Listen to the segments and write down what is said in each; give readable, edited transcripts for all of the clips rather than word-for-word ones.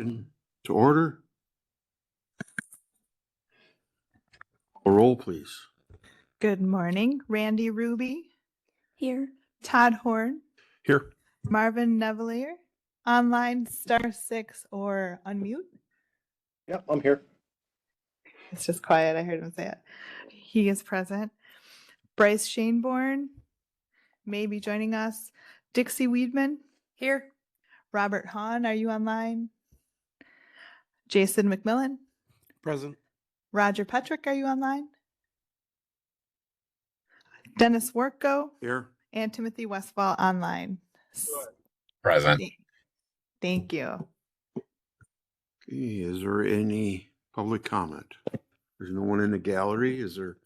To order. A roll, please. Good morning. Randy Ruby, Here. Todd Horn, Here. Marvin Nevelier, online *6 or unmute. Yep, I'm here. It's just quiet. I heard him say it. He is present. Bryce Shaneborn may be joining us. Dixie Weedman. Here. Robert Hahn, are you online? Jason McMillan. Present. Roger Petrick, are you online? Dennis Worko Here. and Timothy Westfall online. Present. Thank you. Okay, is there any public comment? There's no one in the gallery. Is there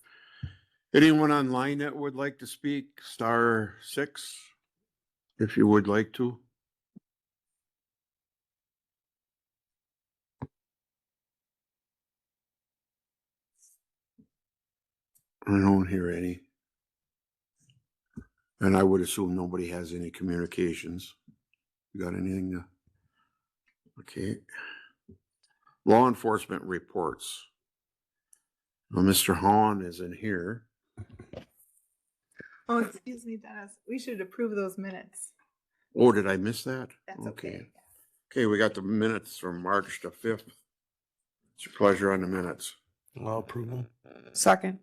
anyone online that would like to speak? *6, if you would like to. I don't hear any. And I would assume nobody has any communications. You got anything to? Okay. Law enforcement reports. Well, Mr. Hahn is in here. Oh, excuse me, Dennis. We should approve those minutes. Oh, did I miss that? That's okay. Okay, we got the minutes from March the 5th. It's your pleasure on the minutes. I'll approve them. Second.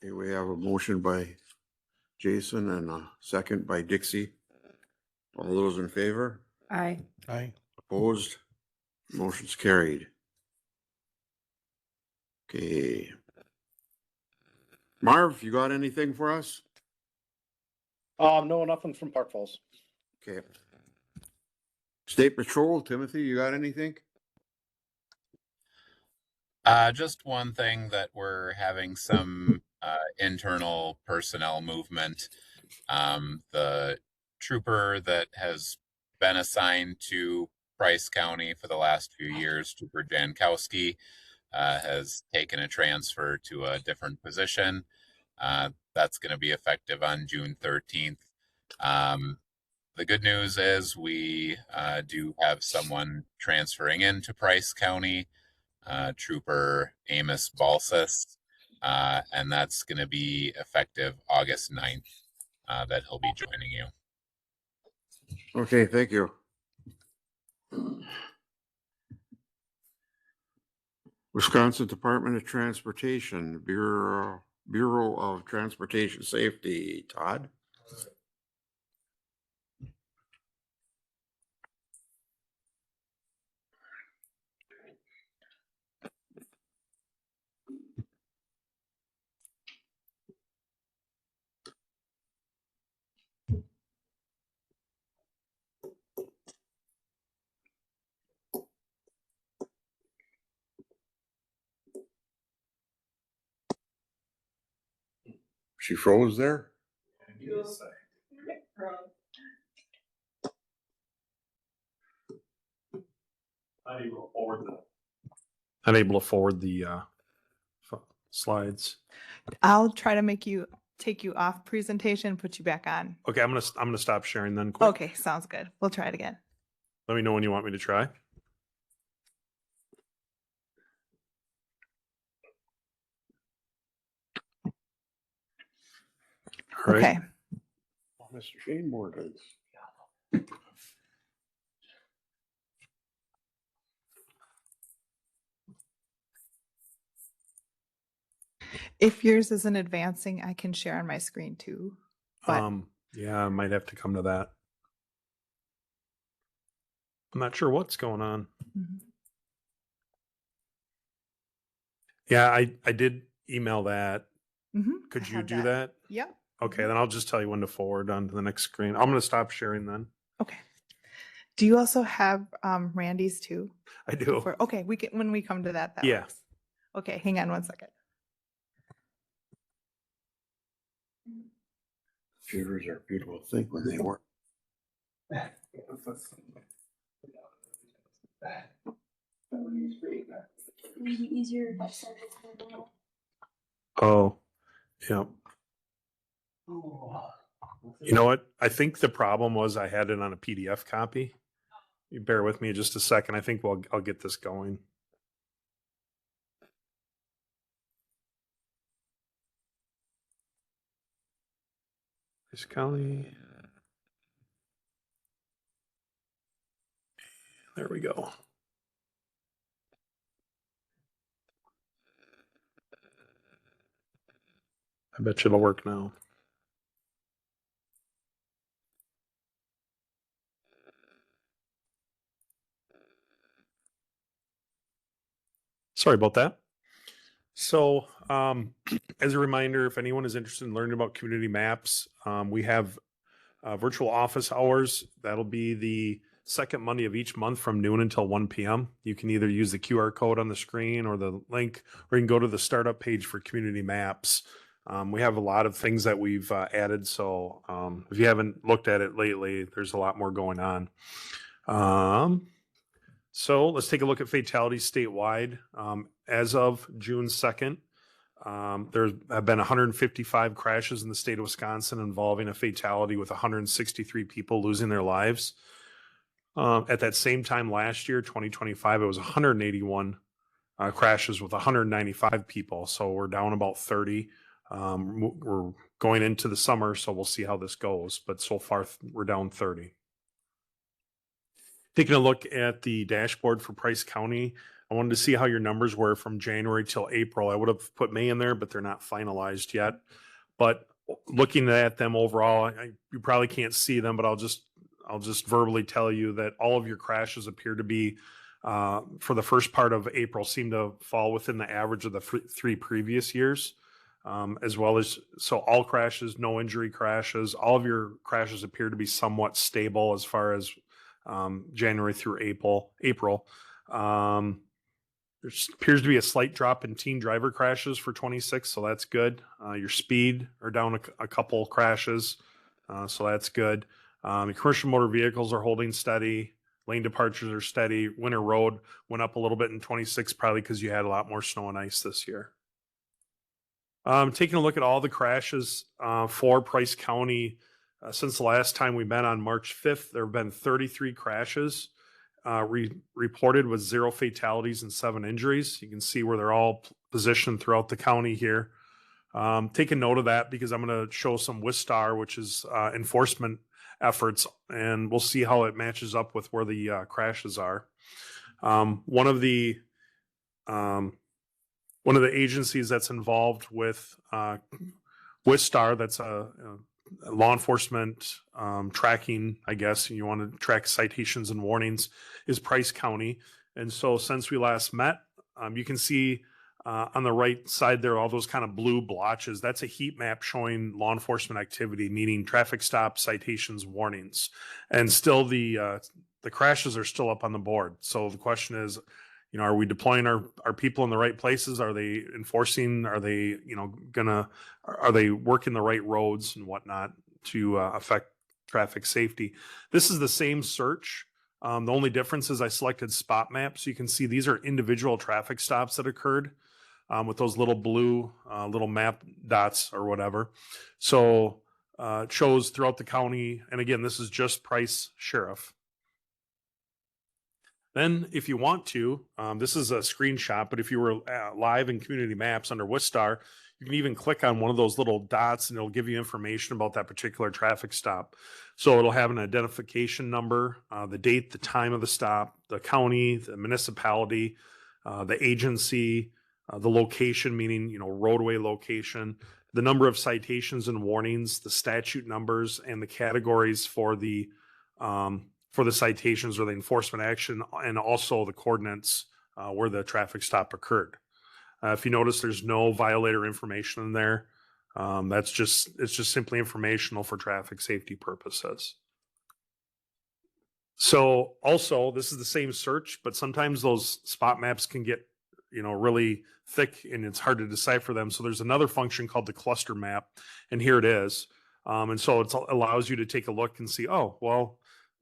Okay, we have a motion by Jason and a second by Dixie. All those in favor? Aye. Aye. Opposed? Motion's carried. Okay. Marv, you got anything for us? No, nothing from Park Falls. Okay. State Patrol, Timothy, you got anything? Just one thing that we're having some internal personnel movement. The trooper that has been assigned to Price County for the last few years, Trooper Jankowski, has taken a transfer to a different position. That's going to be effective on June 13th. The good news is we do have someone transferring into Price County, Trooper Amos Balsas, and that's going to be effective August 9th that he'll be joining you. Okay, thank you. Wisconsin Department of Transportation, Bureau of Transportation Safety, Todd? She froze there? Unable to forward the slides. I'll try to take you off presentation, put you back on. Okay, I'm gonna stop sharing then. Quick. Okay, sounds good. We'll try it again. Let me know when you want me to try. All right. Okay. Mr. Shane Morgan. If yours isn't advancing, I can share on my screen too. But Yeah, I might have to come to that. I'm not sure what's going on. Mhm. Yeah, I did email that. Mhm, Could I you have do that? Yep. Okay, then I'll just tell you when to forward on to the next screen. I'm gonna stop sharing then. Okay. Do you also have Randy's too? I do. Okay, we can when we come to that. Yeah. Works. Okay, hang on one second. Computers are a beautiful thing when they work. Maybe easier. Oh, yeah. You know what? I think the problem was I had it on a PDF copy. You bear with me just a second. I think I'll get this going. Price County. There we go. I bet you it'll work now. Sorry about that. So, as a reminder, if anyone is interested in learning about community maps, we have virtual office hours. That'll be the second Monday of each month from noon until 1 p.m. You can either use the QR code on the screen or the link, or you can go to the startup page for community maps. We have a lot of things that we've added. So if you haven't looked at it lately, there's a lot more going on. So let's take a look at fatalities statewide. As of June 2nd, there have been 155 crashes in the state of Wisconsin involving a fatality with 163 people losing their lives. At that same time last year, 2025, it was 181 crashes with 195 people. So we're down about 30. We're going into the summer, so we'll see how this goes. But so far, we're down 30. Taking a look at the dashboard for Price County, I wanted to see how your numbers were from January till April. I would have put May in there, but they're not finalized yet. But looking at them overall, you probably can't see them, but I'll just verbally tell you that all of your crashes appear to be, for the first part of April, seem to fall within the average of the three previous years, as well as, so all crashes, no injury crashes, all of your crashes appear to be somewhat stable as far as January through April. There appears to be a slight drop in teen driver crashes for 26, so that's good. Your speed are down a couple crashes, so that's good. Your commercial motor vehicles are holding steady. Lane departures are steady. Winter road went up a little bit in 26, probably because you had a lot more snow and ice this year. Taking a look at all the crashes for Price County since the last time we've been on March 5th, there have been 33 crashes reported with 0 fatalities and 7 injuries. You can see where they're all positioned throughout the county here. Take a note of that because I'm going to show some Wistar, which is enforcement efforts, and we'll see how it matches up with where the crashes are. One of the agencies that's involved with Wistar, that's a law enforcement tracking, I guess, and you want to track citations and warnings, is Price County. And so since we last met, you can see on the right side there, all those kind of blue blotches. That's a heat map showing law enforcement activity, meaning traffic stops, citations, warnings. And still the crashes are still up on the board. So the question is, are we deploying our people in the right places? Are they enforcing? Are they, are they working the right roads and whatnot to affect traffic safety? This is the same search. The only difference is I selected spot maps. So you can see these are individual traffic stops that occurred with those little blue little map dots or whatever. So it shows throughout the county. And again, this is just Price Sheriff. Then if you want to, this is a screenshot, but if you were live in Community Maps under Wistar, you can even click on one of those little dots and it'll give you information about that particular traffic stop. So it'll have an identification number, the date, the time of the stop, the county, the municipality, the agency, the location, meaning, roadway location, the number of citations and warnings, the statute numbers, and the categories for the citations or the enforcement action, and also the coordinates where the traffic stop occurred. If you notice, there's no violator information in there. It's just simply informational for traffic safety purposes. So also, this is the same search, but sometimes those spot maps can get, really thick and it's hard to decipher them. So there's another function called the cluster map, and here it is. And so it allows you to take a look and see, oh, well,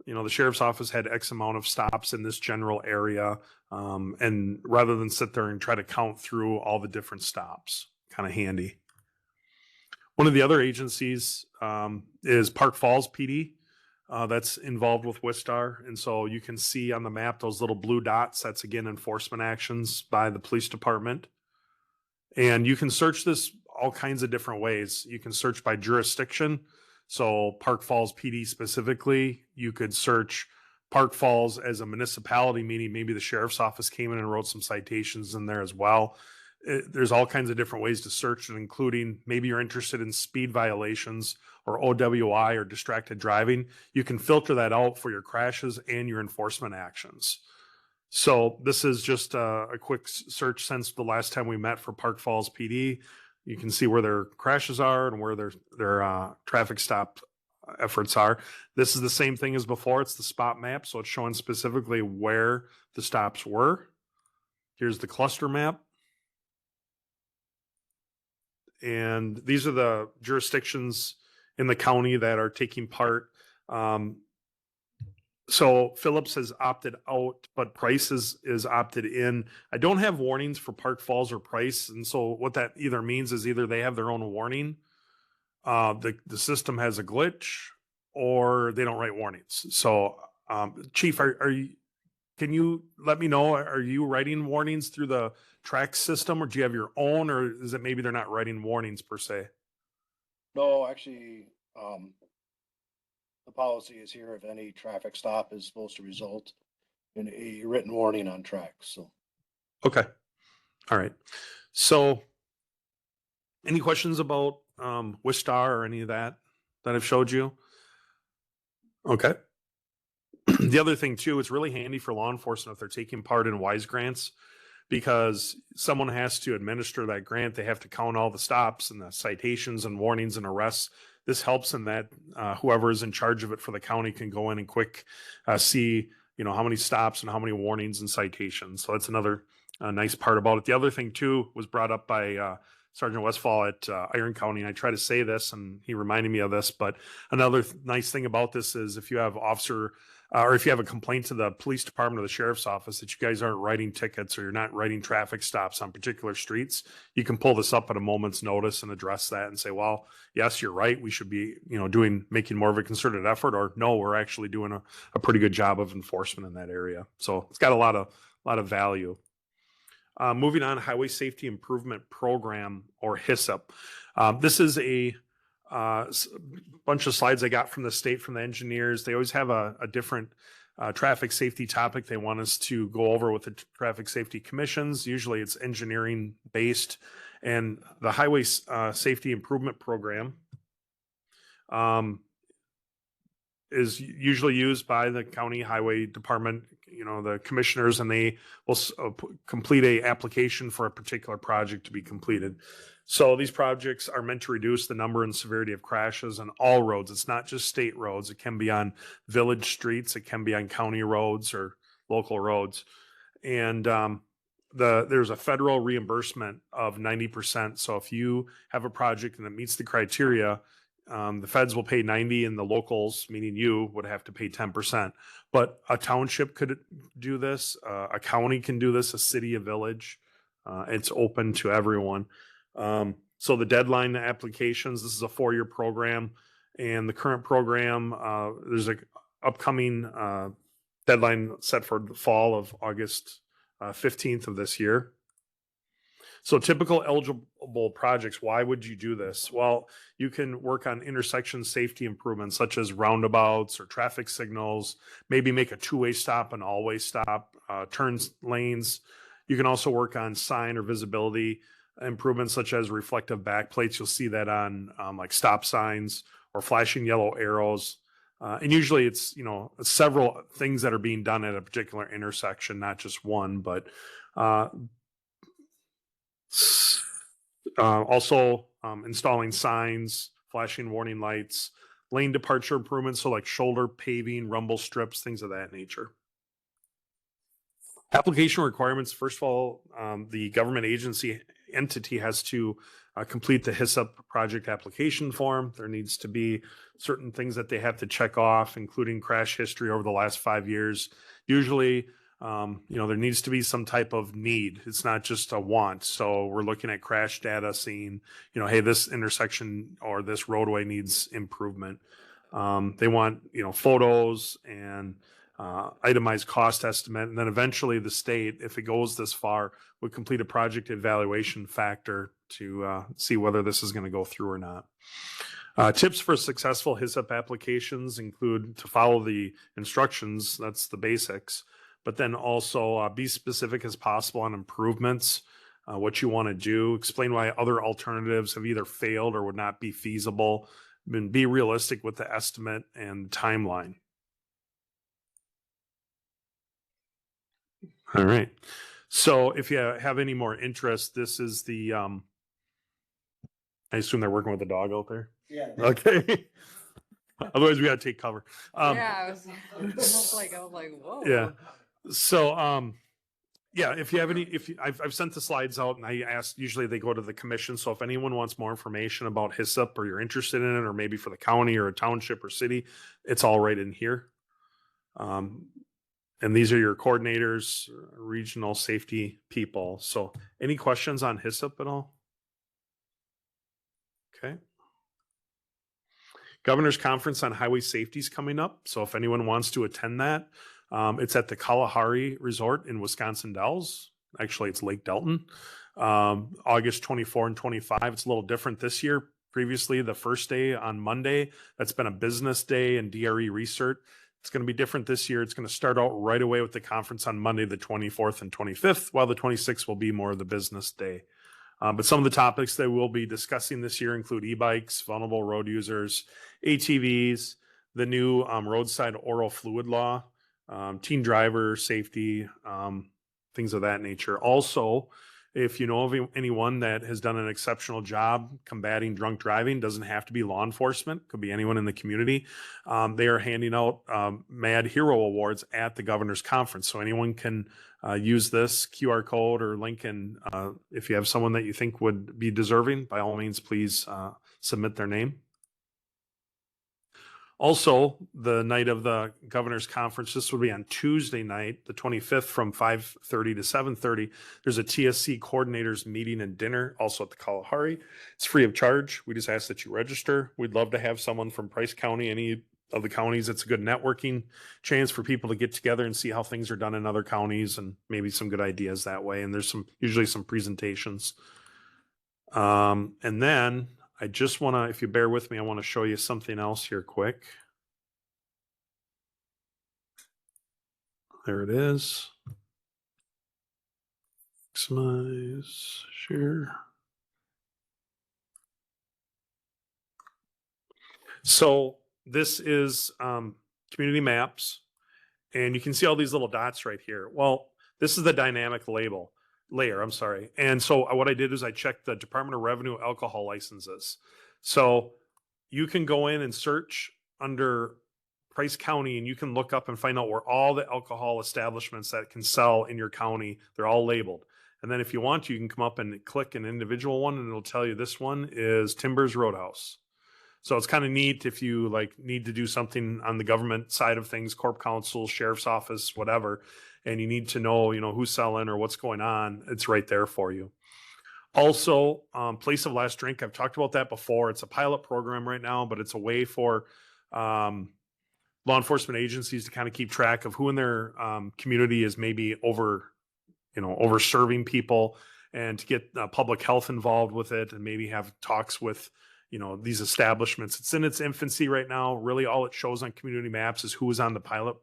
the sheriff's office had X amount of stops in this general area. And rather than sit there and try to count through all the different stops, kind of handy. One of the other agencies is Park Falls PD. that's involved with Wistar. And so you can see on the map those little blue dots. That's again enforcement actions by the police department. And you can search this all kinds of different ways. You can search by jurisdiction. So Park Falls PD specifically, you could search Park Falls as a municipality, meaning maybe the sheriff's office came in and wrote some citations in there as well. There's all kinds of different ways to search it, including maybe you're interested in speed violations or OWI or distracted driving. You can filter that out for your crashes and your enforcement actions. So this is just a quick search since the last time we met for Park Falls PD. You can see where their crashes are and where their traffic stop efforts are. This is the same thing as before. It's the spot map, so it's showing specifically where the stops were. Here's the cluster map. And these are the jurisdictions in the county that are taking part. So Phillips has opted out, but Price is opted in. I don't have warnings for Park Falls or Price. And so what that either means is either they have their own warning, the system has a glitch, or they don't write warnings. So Chief, can you let me know, are you writing warnings through the track system, or do you have your own, or is it maybe they're not writing warnings per se? No, actually, the policy is here if any traffic stop is supposed to result in a written warning on tracks. So, Okay. All right. So any questions about Wistar or any of that I've showed you? Okay. The other thing too, it's really handy for law enforcement if they're taking part in WISE grants, because someone has to administer that grant. They have to count all the stops and the citations and warnings and arrests. This helps in that whoever is in charge of it for the county can go in and quick see, how many stops and how many warnings and citations. So that's another nice part about it. The other thing too was brought up by Sergeant Westfall at Iron County. And I try to say this and he reminded me of this, but another nice thing about this is if you have or if you have a complaint to the police department or the sheriff's office that you guys aren't writing tickets or you're not writing traffic stops on particular streets, you can pull this up at a moment's notice and address that and say, well, yes, you're right. We should be, making more of a concerted effort, or no, we're actually doing a pretty good job of enforcement in that area. So it's got a lot of value. Moving on, Highway Safety Improvement Program, or HISSIP. This is a bunch of slides I got from the state, from the engineers. They always have a different traffic safety topic they want us to go over with the traffic safety commissions. Usually it's engineering based, and the Highway Safety Improvement Program is usually used by the county highway department, the commissioners, and they will complete a application for a particular project to be completed. So these projects are meant to reduce the number and severity of crashes on all roads. It's not just state roads. It can be on village streets. It can be on county roads or local roads. And there's a federal reimbursement of 90%. So if you have a project and it meets the criteria, the feds will pay 90 and the locals, meaning you, would have to pay 10%. But a township could do this. A county can do this, a city, a village. It's open to everyone. So the deadline applications, this is a 4-year program, and the current program, there's an upcoming deadline set for the fall of August 15th of this year. So typical eligible projects, why would you do this? Well, you can work on intersection safety improvements such as roundabouts or traffic signals, maybe make a 2-way stop, an all-way stop, turns lanes. You can also work on sign or visibility improvements such as reflective backplates. You'll see that on like stop signs or flashing yellow arrows. And usually it's, several things that are being done at a particular intersection, not just one, but also installing signs, flashing warning lights, lane departure improvements, so like shoulder paving, rumble strips, things of that nature. Application requirements, first of all, the government agency entity has to complete the HISSIP project application form. There needs to be certain things that they have to check off, including crash history over the last 5 years. Usually, there needs to be some type of need. It's not just a want. So we're looking at crash data, seeing, hey, this intersection or this roadway needs improvement. They want, photos and itemized cost estimate. And then eventually the state, if it goes this far, would complete a project evaluation factor to see whether this is going to go through or not. Tips for successful HISP applications include to follow the instructions. That's the basics. But then also be specific as possible on improvements, what you want to do. Explain why other alternatives have either failed or would not be feasible. And be realistic with the estimate and timeline. All right. So if you have any more interest, this is the, I assume they're working with the dog out there. Yeah. Okay. Otherwise we gotta take cover. I was like, whoa. Yeah. So, yeah, if you have any, I've sent the slides out and I asked, usually they go to the commission. So if anyone wants more information about HISP or you're interested in it, or maybe for the county or a township or city, it's all right in here. And these are your coordinators, regional safety people. So any questions on HISP at all? Okay. Governor's Conference on Highway Safety is coming up. So if anyone wants to attend that, it's at the Kalahari Resort in Wisconsin Dells. Actually, it's Lake Delton. August 24 and 25. It's a little different this year. Previously, the first day on Monday, that's been a business day and DRE research. It's going to be different this year. It's going to start out right away with the conference on Monday, the 24th and 25th, while the 26th will be more of the business day. But some of the topics that we'll be discussing this year include e-bikes, vulnerable road users, ATVs, the new roadside oral fluid law, teen driver safety, things of that nature. Also, if you know of anyone that has done an exceptional job combating drunk driving, doesn't have to be law enforcement, could be anyone in the community. They are handing out Mad Hero Awards at the Governor's Conference. So anyone can use this QR code or link, and if you have someone that you think would be deserving, by all means, please submit their name. Also, the night of the Governor's Conference, this would be on Tuesday night, the 25th, from 5:30 to 7:30. There's a TSC coordinators meeting and dinner, also at the Kalahari. It's free of charge. We just ask that you register. We'd love to have someone from Price County, any of the counties. It's a good networking chance for people to get together and see how things are done in other counties and maybe some good ideas that way. And there's usually some presentations. And then I just want to, if you bear with me, I want to show you something else here quick. There it is. Maximize, share. So this is community maps, and you can see all these little dots right here. Well, this is the dynamic layer, I'm sorry. And so what I did is I checked the Department of Revenue alcohol licenses. So you can go in and search under Price County, and you can look up and find out where all the alcohol establishments that can sell in your county, they're all labeled. And then if you want to, you can come up and click an individual one, and it'll tell you this one is Timbers Roadhouse. So it's kind of neat if you need to do something on the government side of things, Corp Council, Sheriff's Office, whatever, and you need to know, who's selling or what's going on. It's right there for you. Also, Place of Last Drink. I've talked about that before. It's a pilot program right now, but it's a way for law enforcement agencies to kind of keep track of who in their community is maybe over serving people, and to get public health involved with it, and maybe have talks with these establishments. It's in its infancy right now. Really, all it shows on community maps is who is on the pilot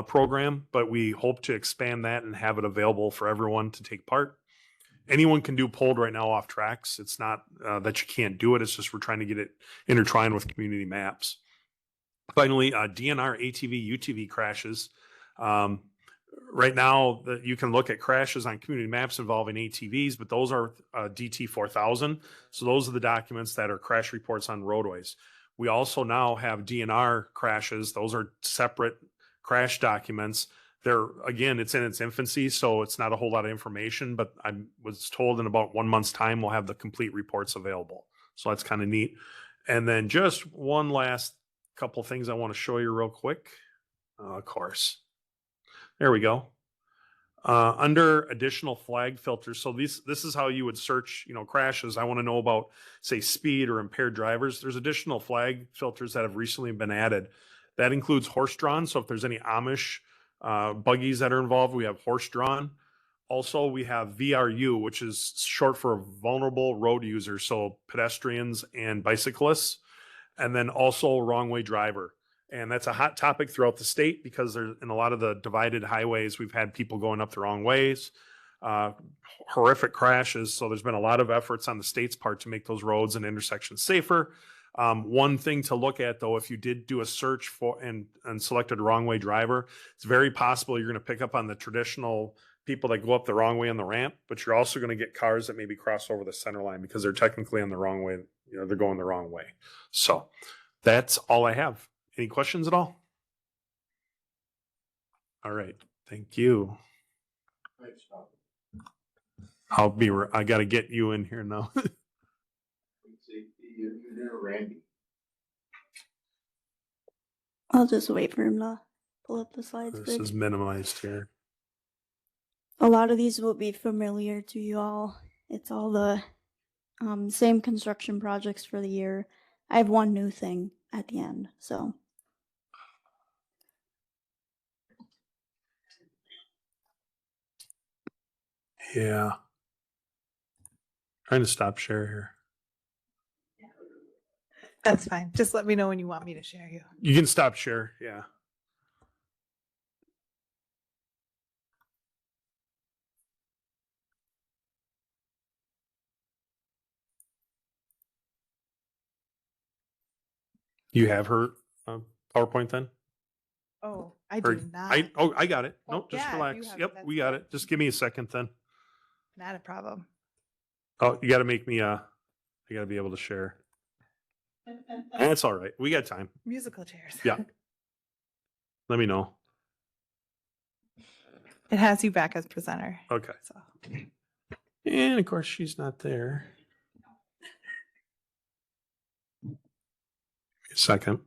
program, but we hope to expand that and have it available for everyone to take part. Anyone can do pulled right now off tracks. It's not that you can't do it. It's just we're trying to get it intertwined with community maps. Finally, DNR ATV UTV crashes. Right now, you can look at crashes on community maps involving ATVs, but those are DT 4000. So those are the documents that are crash reports on roadways. We also now have DNR crashes. Those are separate crash documents. Again, it's in its infancy, so it's not a whole lot of information, but I was told in about 1 month's time, we'll have the complete reports available. So that's kind of neat. And then just one last couple things I want to show you real quick. Of course. There we go. Under additional flag filters, so this is how you would search, crashes. I want to know about, say, speed or impaired drivers. There's additional flag filters that have recently been added. That includes horse-drawn. So if there's any Amish buggies that are involved, we have horse-drawn. Also, we have VRU, which is short for vulnerable road users, so pedestrians and bicyclists, and then also wrong way driver. And that's a hot topic throughout the state because there's in a lot of the divided highways, we've had people going up the wrong ways, horrific crashes. So there's been a lot of efforts on the state's part to make those roads and intersections safer. One thing to look at though, if you did do a search for and selected a wrong way driver, it's very possible you're going to pick up on the traditional people that go up the wrong way on the ramp, but you're also going to get cars that maybe cross over the center line because they're technically on the wrong way. They're going the wrong way. So that's all I have. Any questions at all? All right. Thank you. I got to get you in here now. I'll just wait for him to pull up the slides. This Bridge. is minimized here. A lot of these will be familiar to you all. It's all the same construction projects for the year. I have one new thing at the end, so. Yeah. Trying to stop share here. That's fine. Just let me know when you want me to share you. You can stop share. Yeah. You have her PowerPoint then? Oh, I Or do not. I got it. Oh, Nope, just yeah, if you relax. have it, Yep, that's we got fine. it. Just give me a second then. Not a problem. Oh, you got to make me I got to be able to share. That's all right. We got time. Musical chairs. Yeah. Let me know. It has you back as presenter. Okay. So And of course she's not there. A second.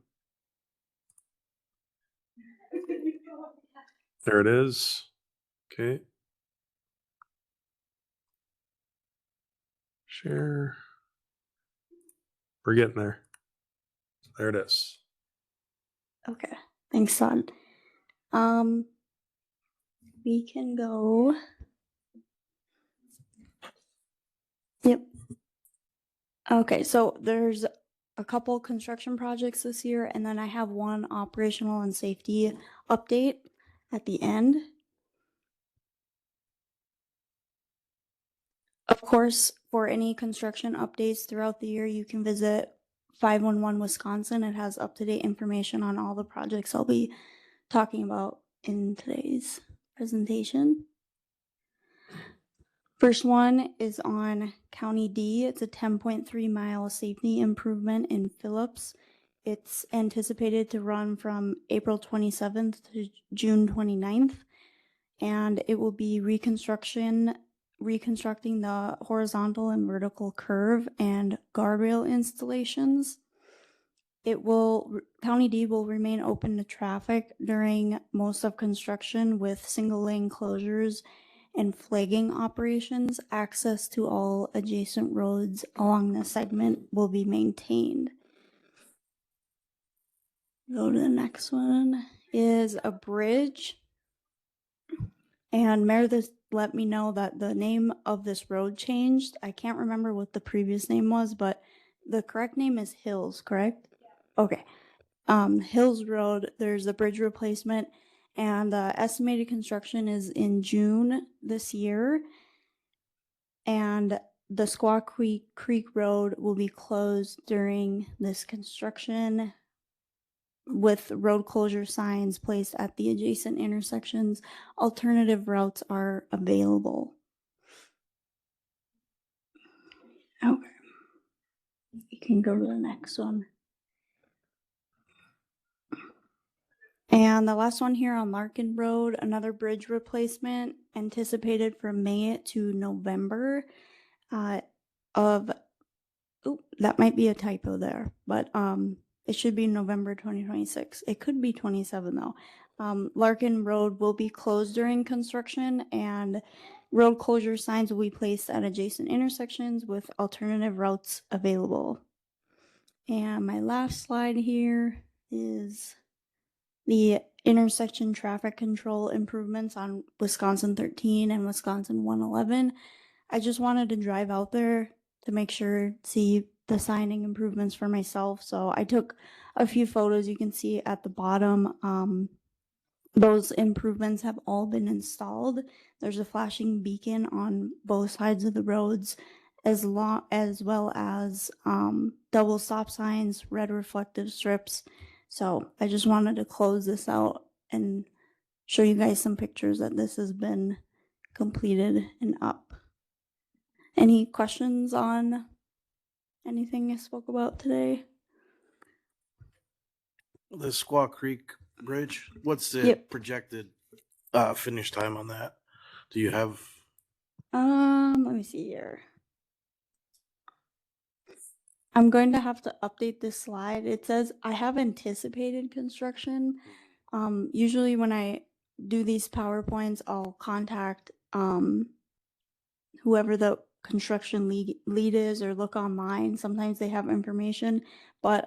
There it is. Okay. Share. We're getting there. There it is. Okay, thanks, son. We can go. Yep. Okay, so there's a couple construction projects this year, and then I have one operational and safety update at the end. Of course, for any construction updates throughout the year, you can visit 511 Wisconsin. It has up-to-date information on all the projects I'll be talking about in today's presentation. First one is on County D. It's a 10.3 mile safety improvement in Phillips. It's anticipated to run from April 27th to June 29th, and it will be reconstructing the horizontal and vertical curve and guardrail installations. County D will remain open to traffic during most of construction with single lane closures and flagging operations. Access to all adjacent roads along the segment will be maintained. Go to the next one is a bridge. And Meredith let me know that the name of this road changed. I can't remember what the previous name was, but the correct name is Hills, correct? Okay. Hills Road, there's a bridge replacement, and estimated construction is in June this year. And the Squaw Creek Road will be closed during this construction, with road closure signs placed at the adjacent intersections. Alternative routes are available. Okay. You can go to the next one. And the last one here on Larkin Road, another bridge replacement anticipated from May to November that might be a typo there, but it should be November 2026. It could be 27 though. Larkin Road will be closed during construction, and road closure signs will be placed at adjacent intersections with alternative routes available. And my last slide here is the intersection traffic control improvements on Wisconsin 13 and Wisconsin 111. I just wanted to drive out there to make sure, see the signing improvements for myself. So I took a few photos you can see at the bottom. Those improvements have all been installed. There's a flashing beacon on both sides of the roads, as well as double stop signs, red reflective strips. So I just wanted to close this out and show you guys some pictures that this has been completed and up. Any questions on anything I spoke about today? The Squaw Creek Bridge, what's the Yep. projected finish time on that? Do you have? Let me see here. I'm going to have to update this slide. It says I have anticipated construction. Usually when I do these PowerPoints, I'll contact whoever the construction lead is or look online. Sometimes they have information, but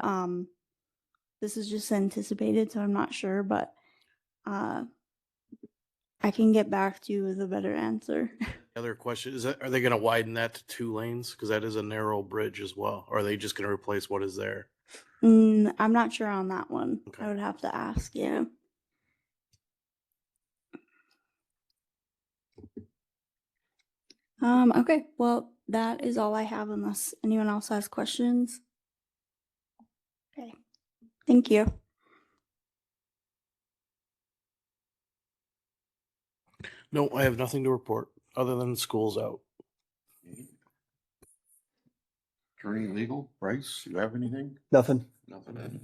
this is just anticipated, so I'm not sure, but I can get back to you with a better answer. Other question is that, are they going to widen that to 2 lanes? Because that is a narrow bridge as well. Or are they just going to replace what is there? I'm not sure on that one. Okay. I would have to ask, yeah. Okay, well, that is all I have unless anyone else has questions. Okay, thank you. No, I have nothing to report other than school's out. Attorney legal, Bryce, you have anything? Nothing. Nothing.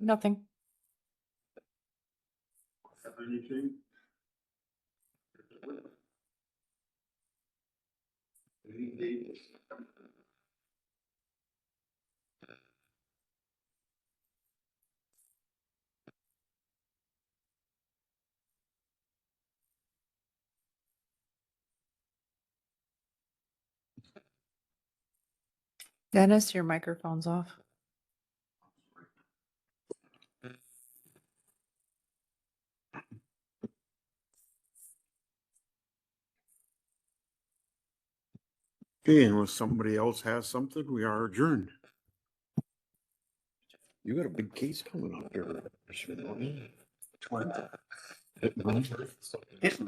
Nothing. Anything? Dennis, your microphone's off. Okay, unless somebody else has something, we are adjourned. You got a big case coming up here. It's